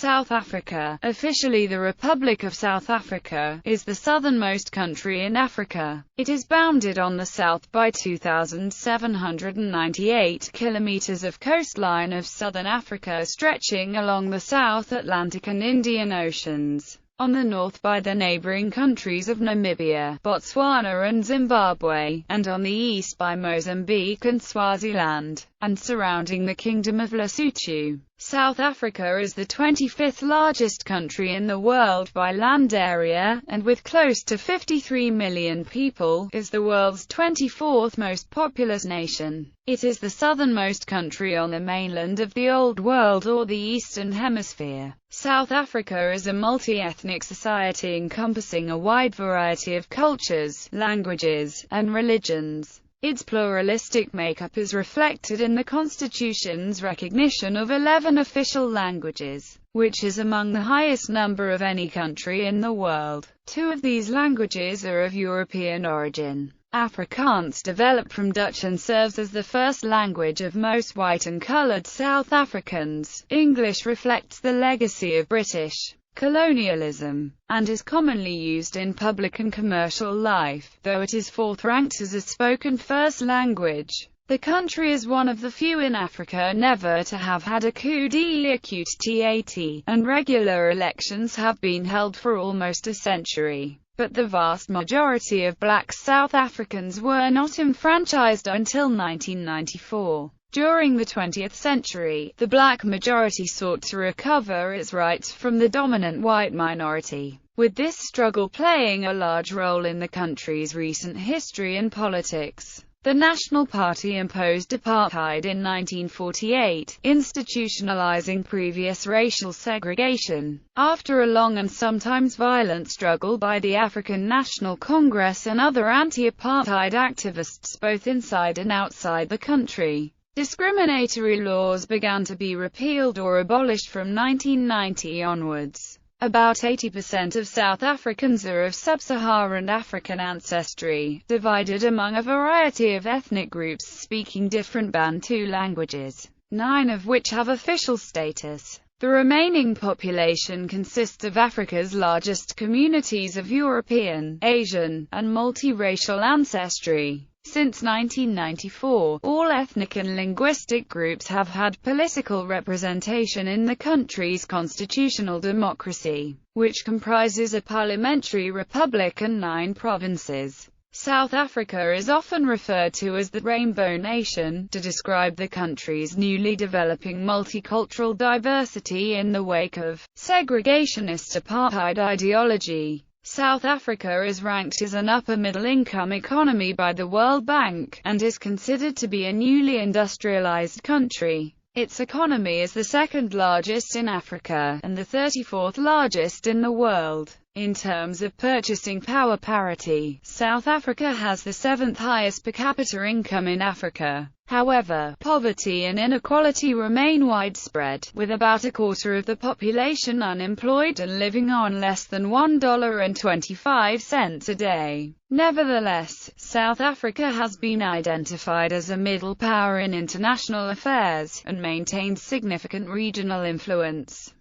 South Africa, officially the Republic of South Africa, is the southernmost country in Africa. It is bounded on the south by 2,798 kilometers of coastline of southern Africa stretching along the South Atlantic and Indian Oceans. On the north by the neighboring countries of Namibia, Botswana and Zimbabwe, and on the east by Mozambique and Swaziland, and surrounding the Kingdom of Lesotho. South Africa is the 25th largest country in the world by land area, and with close to 53 million people, is the world's 24th most populous nation. It is the southernmost country on the mainland of the Old World or the Eastern Hemisphere. South Africa is a multi-ethnic society encompassing a wide variety of cultures, languages, and religions. Its pluralistic makeup is reflected in the Constitution's recognition of 11 official languages, which is among the highest number of any country in the world. 2 of these languages are of European origin. Afrikaans developed from Dutch and serves as the first language of most white and colored South Africans. English reflects the legacy of British colonialism, and is commonly used in public and commercial life, though it is fourth-ranked as a spoken first language. The country is one of the few in Africa never to have had a coup d'état, and regular elections have been held for almost a century. But the vast majority of black South Africans were not enfranchised until 1994. During the 20th century, the black majority sought to recover its rights from the dominant white minority, with this struggle playing a large role in the country's recent history and politics. The National Party imposed apartheid in 1948, institutionalizing previous racial segregation. After a long and sometimes violent struggle by the African National Congress and other anti-apartheid activists both inside and outside the country, discriminatory laws began to be repealed or abolished from 1990 onwards. About 80% of South Africans are of sub-Saharan African ancestry, divided among a variety of ethnic groups speaking different Bantu languages, 9 of which have official status. The remaining population consists of Africa's largest communities of European, Asian, and multiracial ancestry. Since 1994, all ethnic and linguistic groups have had political representation in the country's constitutional democracy, which comprises a parliamentary republic and 9 provinces. South Africa is often referred to as the Rainbow Nation, to describe the country's newly developing multicultural diversity in the wake of segregationist apartheid ideology. South Africa is ranked as an upper-middle-income economy by the World Bank, and is considered to be a newly industrialized country. Its economy is the 2nd largest in Africa, and the 34th largest in the world. In terms of purchasing power parity, South Africa has the 7th highest per capita income in Africa. However, poverty and inequality remain widespread, with about a quarter of the population unemployed and living on less than $1.25 a day. Nevertheless, South Africa has been identified as a middle power in international affairs, and maintains significant regional influence.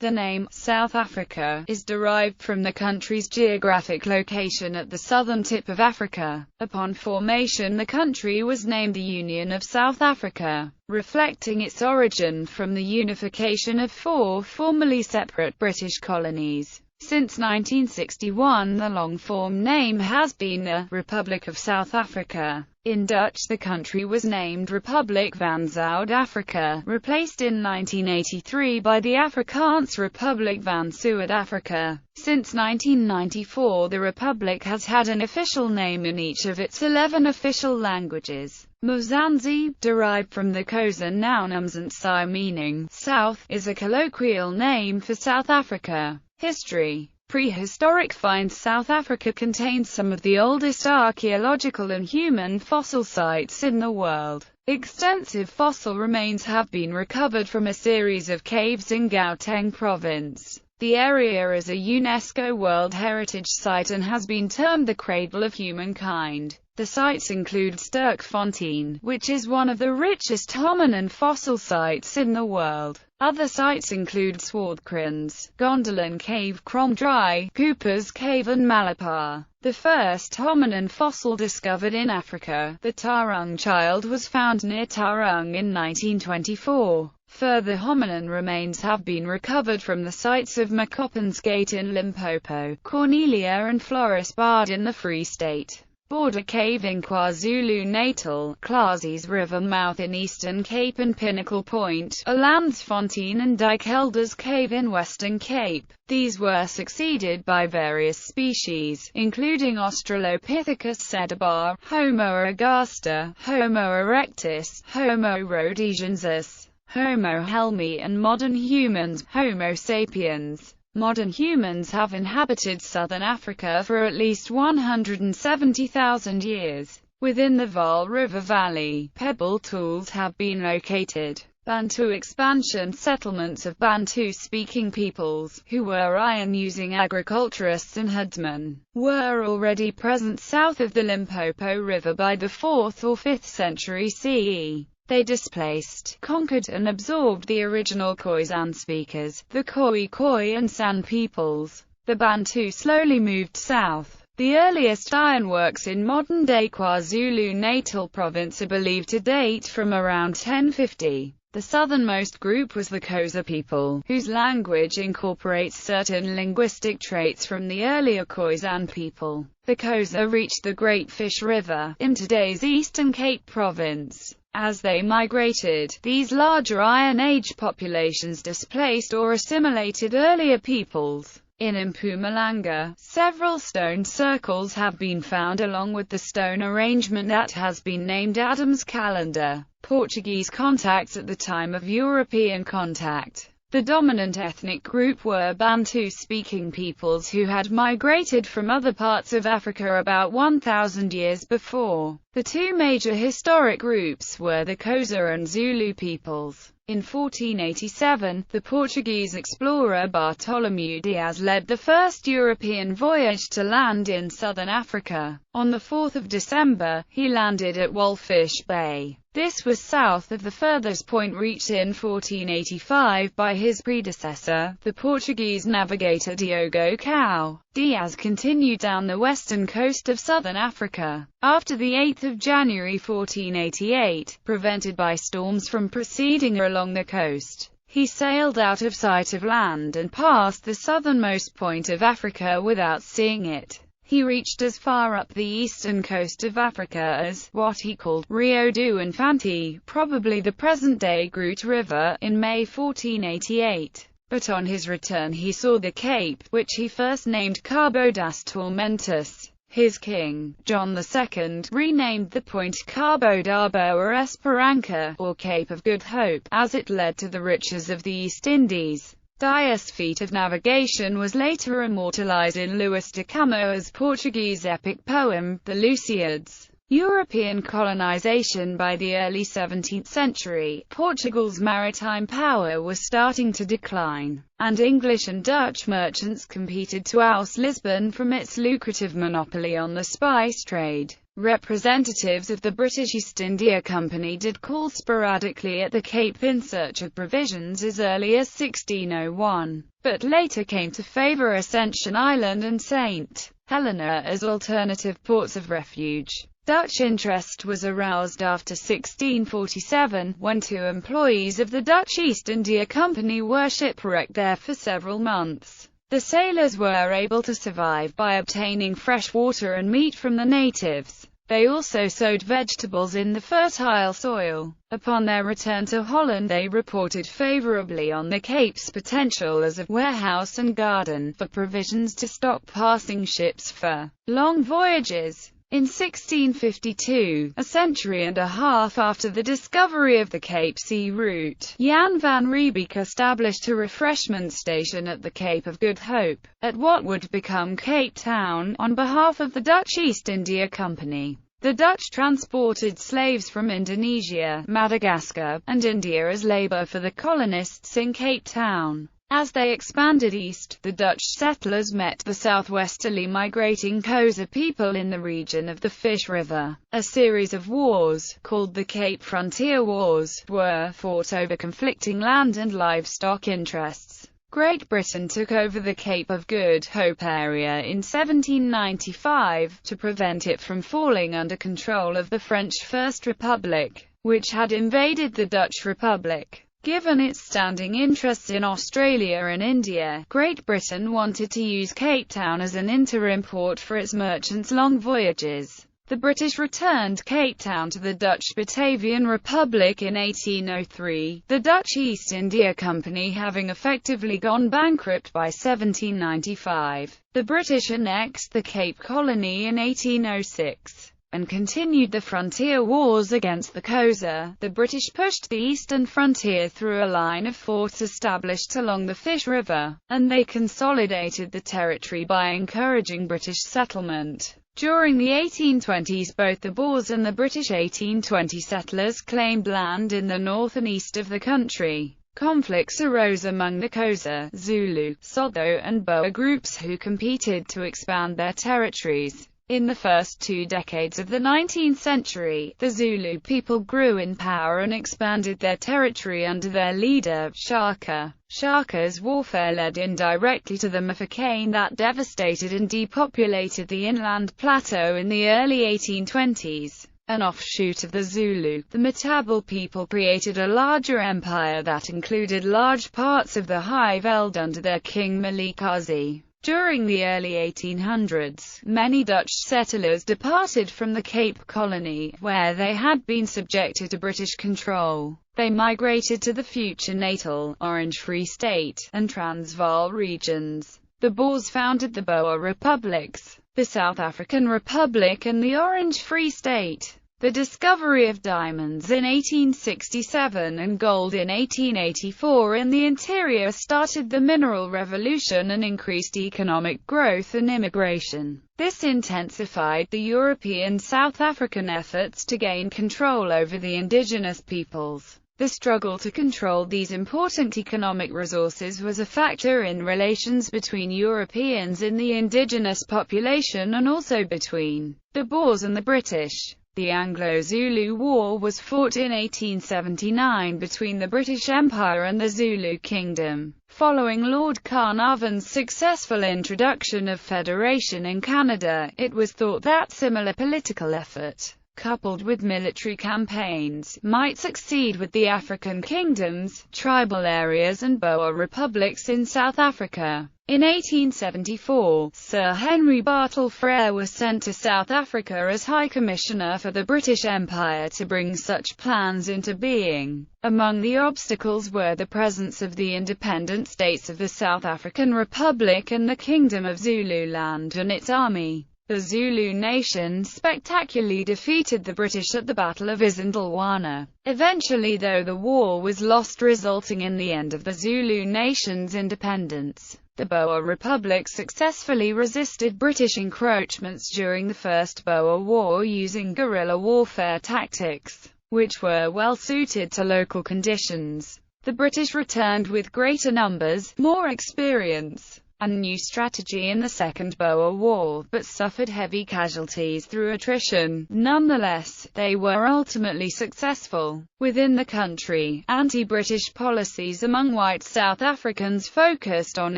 The name, South Africa, is derived from the country's geographic location at the southern tip of Africa. Upon formation, the country was named the Union of South Africa, reflecting its origin from the unification of 4 formerly separate British colonies. Since 1961, the long-form name has been the Republic of South Africa. In Dutch, the country was named Republiek van Zuid-Afrika, replaced in 1983 by the Afrikaans Republiek van Suid-Afrika. Since 1994, the Republic has had an official name in each of its 11 official languages. Mzansi, derived from the Xhosa noun Mzansi meaning south, is a colloquial name for South Africa. History. Prehistoric finds. South Africa contains some of the oldest archaeological and human fossil sites in the world. Extensive fossil remains have been recovered from a series of caves in Gauteng province. The area is a UNESCO World Heritage Site and has been termed the cradle of humankind. The sites include Sterkfontein, which is one of the richest hominin fossil sites in the world. Other sites include Swartkrans, Gondolin Cave, Kromdry, Cooper's Cave and Malapar. The first hominin fossil discovered in Africa, the Tarung child, was found near Tarung in 1924. Further hominin remains have been recovered from the sites of Makoppans Gate in Limpopo, Cornelia and Florisbad in the Free State, Border Cave in KwaZulu-Natal, Klazies River mouth in Eastern Cape and Pinnacle Point, Alandsfontein and Dijkelders Cave in Western Cape. These were succeeded by various species, including Australopithecus sediba, Homo ergaster, Homo erectus, Homo rhodesiensis, Homo helmi and modern humans, Homo sapiens. Modern humans have inhabited southern Africa for at least 170,000 years. Within the Vaal River Valley, pebble tools have been located. Bantu expansion settlements of Bantu-speaking peoples, who were iron-using agriculturists and herdsmen, were already present south of the Limpopo River by the 4th or 5th century CE. They displaced, conquered and absorbed the original Khoisan speakers, the Khoi and San peoples. The Bantu slowly moved south. The earliest ironworks in modern-day KwaZulu-Natal province are believed to date from around 1050. The southernmost group was the Xhosa people, whose language incorporates certain linguistic traits from the earlier Khoisan people. The Xhosa reached the Great Fish River, in today's Eastern Cape province. As they migrated, these larger Iron Age populations displaced or assimilated earlier peoples. In Mpumalanga, several stone circles have been found along with the stone arrangement that has been named Adam's Calendar. Portuguese contacts at the time of European contact. The dominant ethnic group were Bantu-speaking peoples who had migrated from other parts of Africa about 1,000 years before. The two major historic groups were the Xhosa and Zulu peoples. In 1487, the Portuguese explorer Bartolomeu Dias led the first European voyage to land in southern Africa. On the 4th of December, he landed at Walfish Bay. This was south of the furthest point reached in 1485 by his predecessor, the Portuguese navigator Diogo Cao. Dias continued down the western coast of southern Africa. After the 8th of January 1488, prevented by storms from proceeding along the coast, he sailed out of sight of land and passed the southernmost point of Africa without seeing it. He reached as far up the eastern coast of Africa as, what he called, Rio do Infante, probably the present-day Groot River, in May 1488. But on his return he saw the Cape, which he first named Cabo das Tormentas. His king, John II, renamed the point Cabo da Boa Esperança, or Cape of Good Hope, as it led to the riches of the East Indies. Dias' feat of navigation was later immortalized in Luís de Camões' Portuguese epic poem, The Lusíads. European colonization. By the early 17th century, Portugal's maritime power was starting to decline, and English and Dutch merchants competed to oust Lisbon from its lucrative monopoly on the spice trade. Representatives of the British East India Company did call sporadically at the Cape in search of provisions as early as 1601, but later came to favour Ascension Island and St. Helena as alternative ports of refuge. Dutch interest was aroused after 1647, when two employees of the Dutch East India Company were shipwrecked there for several months. The sailors were able to survive by obtaining fresh water and meat from the natives. They also sowed vegetables in the fertile soil. Upon their return to Holland, they reported favorably on the Cape's potential as a warehouse and garden for provisions to stock passing ships for long voyages. In 1652, a century and a half after the discovery of the Cape Sea route, Jan van Riebeeck established a refreshment station at the Cape of Good Hope, at what would become Cape Town, on behalf of the Dutch East India Company. The Dutch transported slaves from Indonesia, Madagascar, and India as labor for the colonists in Cape Town. As they expanded east, the Dutch settlers met the southwesterly migrating Xhosa people in the region of the Fish River. A series of wars, called the Cape Frontier Wars, were fought over conflicting land and livestock interests. Great Britain took over the Cape of Good Hope area in 1795, to prevent it from falling under control of the French First Republic, which had invaded the Dutch Republic. Given its standing interests in Australia and India, Great Britain wanted to use Cape Town as an interim port for its merchants' long voyages. The British returned Cape Town to the Dutch Batavian Republic in 1803, the Dutch East India Company having effectively gone bankrupt by 1795. The British annexed the Cape Colony in 1806. And continued the frontier wars against the Xhosa. The British pushed the eastern frontier through a line of forts established along the Fish River, and they consolidated the territory by encouraging British settlement. During the 1820s, both the Boers and the British 1820 settlers claimed land in the north and east of the country. Conflicts arose among the Xhosa, Zulu, Sotho, and Boer groups who competed to expand their territories. In the first 2 decades of the 19th century, the Zulu people grew in power and expanded their territory under their leader, Shaka. Shaka's warfare led indirectly to the Mafeking that devastated and depopulated the inland plateau in the early 1820s. An offshoot of the Zulu, the Matabele people created a larger empire that included large parts of the Highveld under their king Malikazi. During the early 1800s, many Dutch settlers departed from the Cape Colony, where they had been subjected to British control. They migrated to the future Natal, Orange Free State, and Transvaal regions. The Boers founded the Boer Republics, the South African Republic and the Orange Free State. The discovery of diamonds in 1867 and gold in 1884 in the interior started the mineral revolution and increased economic growth and immigration. This intensified the European South African efforts to gain control over the indigenous peoples. The struggle to control these important economic resources was a factor in relations between Europeans and the indigenous population, and also between the Boers and the British. The Anglo-Zulu War was fought in 1879 between the British Empire and the Zulu Kingdom. Following Lord Carnarvon's successful introduction of federation in Canada, it was thought that similar political effort, coupled with military campaigns, might succeed with the African kingdoms, tribal areas and Boer republics in South Africa. In 1874, Sir Henry Bartle Frere was sent to South Africa as High Commissioner for the British Empire to bring such plans into being. Among the obstacles were the presence of the independent states of the South African Republic and the Kingdom of Zululand and its army. The Zulu nation spectacularly defeated the British at the Battle of Isandlwana. Eventually, though, the war was lost, resulting in the end of the Zulu nation's independence. The Boer Republic successfully resisted British encroachments during the First Boer War using guerrilla warfare tactics, which were well suited to local conditions. The British returned with greater numbers, more experience, and new strategy in the Second Boer War, but suffered heavy casualties through attrition. Nonetheless, they were ultimately successful. Within the country, anti-British policies among white South Africans focused on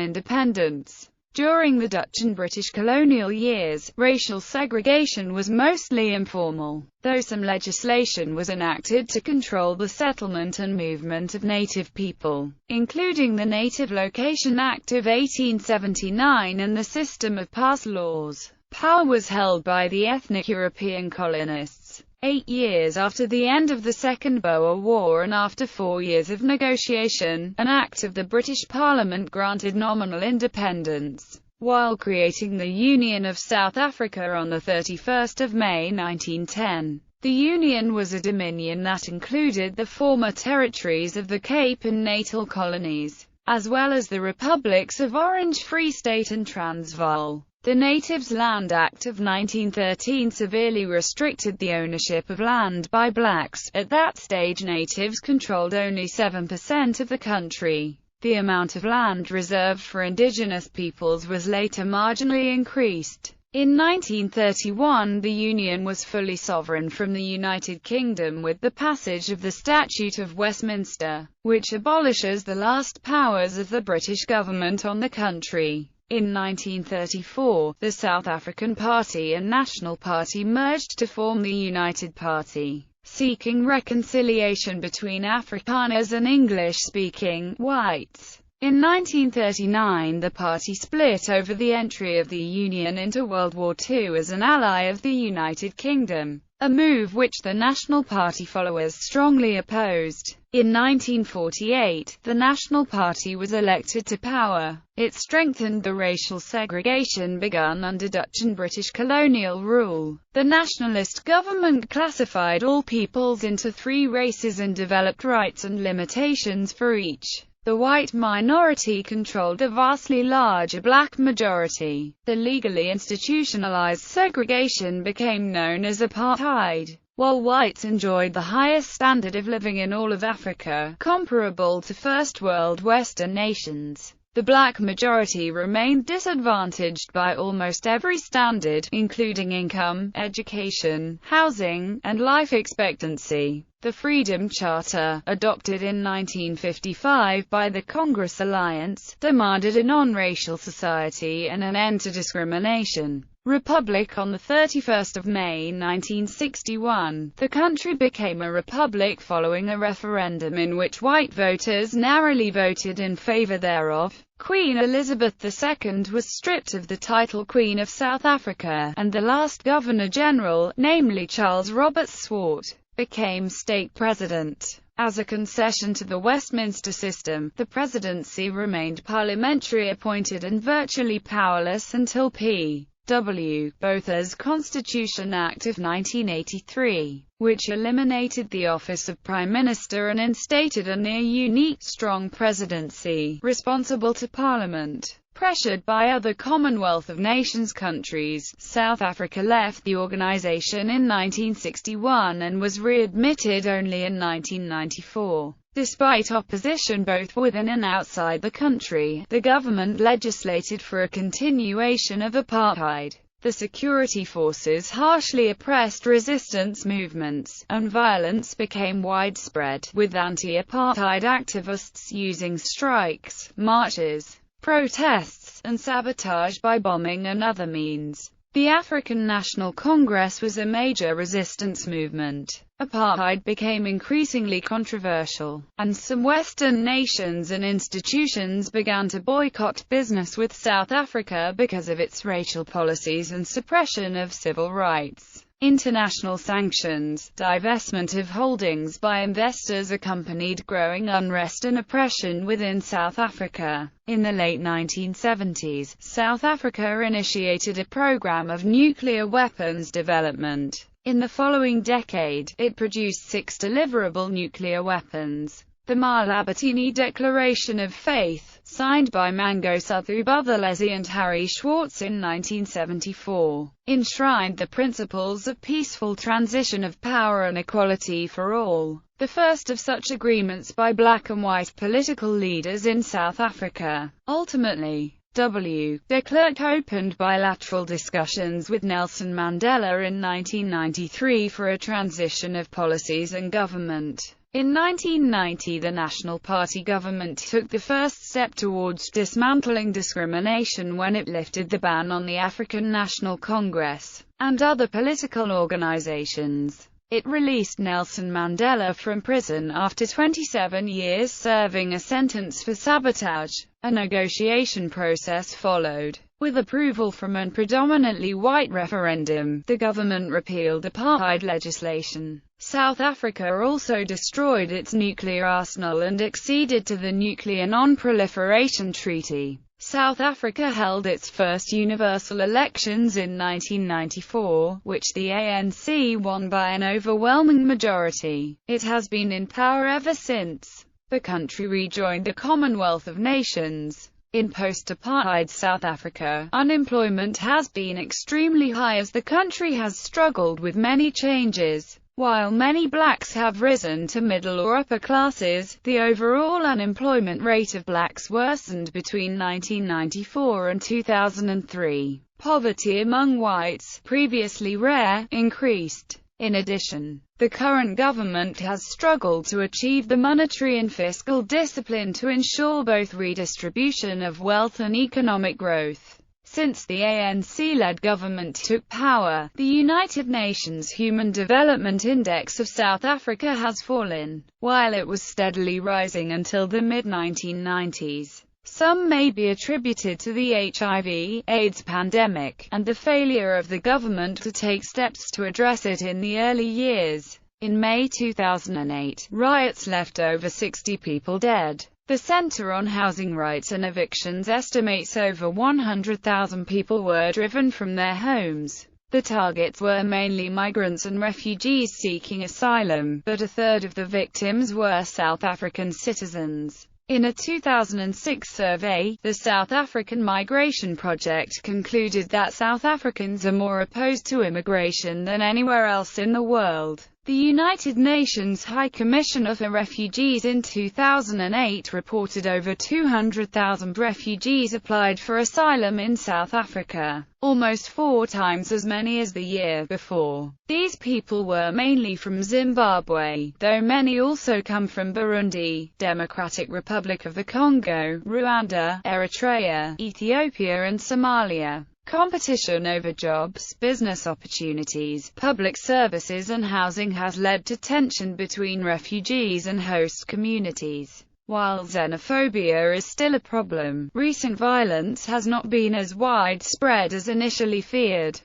independence. During the Dutch and British colonial years, racial segregation was mostly informal, though some legislation was enacted to control the settlement and movement of native people, including the Native Location Act of 1879 and the system of pass laws. Power was held by the ethnic European colonists. 8 years after the end of the Second Boer War and after 4 years of negotiation, an Act of the British Parliament granted nominal independence, while creating the Union of South Africa on 31 May 1910. The Union was a dominion that included the former territories of the Cape and Natal colonies, as well as the republics of Orange Free State and Transvaal. The Natives Land Act of 1913 severely restricted the ownership of land by blacks. At that stage, natives controlled only 7% of the country. The amount of land reserved for indigenous peoples was later marginally increased. In 1931 the Union was fully sovereign from the United Kingdom with the passage of the Statute of Westminster, which abolishes the last powers of the British government on the country. In 1934, the South African Party and National Party merged to form the United Party, seeking reconciliation between Afrikaners and English-speaking whites. In 1939 the party split over the entry of the Union into World War II as an ally of the United Kingdom, a move which the National Party followers strongly opposed. In 1948, the National Party was elected to power. It strengthened the racial segregation begun under Dutch and British colonial rule. The nationalist government classified all peoples into 3 races and developed rights and limitations for each. The white minority controlled a vastly larger black majority. The legally institutionalized segregation became known as apartheid. While whites enjoyed the highest standard of living in all of Africa, comparable to First World Western nations, the black majority remained disadvantaged by almost every standard, including income, education, housing, and life expectancy. The Freedom Charter, adopted in 1955 by the Congress Alliance, demanded a non-racial society and an end to discrimination. Republic. On 31 May 1961, the country became a republic following a referendum in which white voters narrowly voted in favor thereof. Queen Elizabeth II was stripped of the title Queen of South Africa, and the last Governor-General, namely Charles Robert Swart, became state president. As a concession to the Westminster system, the presidency remained parliamentary appointed and virtually powerless until P.W. Botha's Constitution Act of 1983, which eliminated the office of Prime Minister and instated a near-unique, strong presidency, responsible to Parliament. Pressured by other Commonwealth of Nations countries, South Africa left the organization in 1961 and was readmitted only in 1994. Despite opposition both within and outside the country, the government legislated for a continuation of apartheid. The security forces harshly oppressed resistance movements, and violence became widespread, with anti-apartheid activists using strikes, marches, protests, and sabotage by bombing and other means. The African National Congress was a major resistance movement. Apartheid became increasingly controversial, and some Western nations and institutions began to boycott business with South Africa because of its racial policies and suppression of civil rights. International sanctions, divestment of holdings by investors accompanied growing unrest and oppression within South Africa. In the late 1970s, South Africa initiated a program of nuclear weapons development. In the following decade, it produced 6 deliverable nuclear weapons. The Malabatini Declaration of Faith, signed by Mangosuthu Buthelezi and Harry Schwartz in 1974, enshrined the principles of peaceful transition of power and equality for all, the first of such agreements by black and white political leaders in South Africa. Ultimately, de Klerk opened bilateral discussions with Nelson Mandela in 1993 for a transition of policies and government. In 1990 the National Party government took the first step towards dismantling discrimination when it lifted the ban on the African National Congress and other political organizations. It released Nelson Mandela from prison after 27 years serving a sentence for sabotage. A negotiation process followed. With approval from a predominantly white referendum, the government repealed apartheid legislation. South Africa also destroyed its nuclear arsenal and acceded to the Nuclear Non-Proliferation Treaty. South Africa held its first universal elections in 1994, which the ANC won by an overwhelming majority. It has been in power ever since. The country rejoined the Commonwealth of Nations. In post-apartheid South Africa, unemployment has been extremely high as the country has struggled with many changes. While many blacks have risen to middle or upper classes, the overall unemployment rate of blacks worsened between 1994 and 2003. Poverty among whites, previously rare, increased. In addition, the current government has struggled to achieve the monetary and fiscal discipline to ensure both redistribution of wealth and economic growth. Since the ANC-led government took power, the United Nations Human Development Index of South Africa has fallen, while it was steadily rising until the mid-1990s. Some may be attributed to the HIV/AIDS pandemic, and the failure of the government to take steps to address it in the early years. In May 2008, riots left over 60 people dead. The Center on Housing Rights and Evictions estimates over 100,000 people were driven from their homes. The targets were mainly migrants and refugees seeking asylum, but a third of the victims were South African citizens. In a 2006 survey, the South African Migration Project concluded that South Africans are more opposed to immigration than anywhere else in the world. The United Nations High Commissioner for Refugees in 2008 reported over 200,000 refugees applied for asylum in South Africa, almost 4 times as many as the year before. These people were mainly from Zimbabwe, though many also come from Burundi, Democratic Republic of the Congo, Rwanda, Eritrea, Ethiopia and Somalia. Competition over jobs, business opportunities, public services and housing has led to tension between refugees and host communities. While xenophobia is still a problem, recent violence has not been as widespread as initially feared.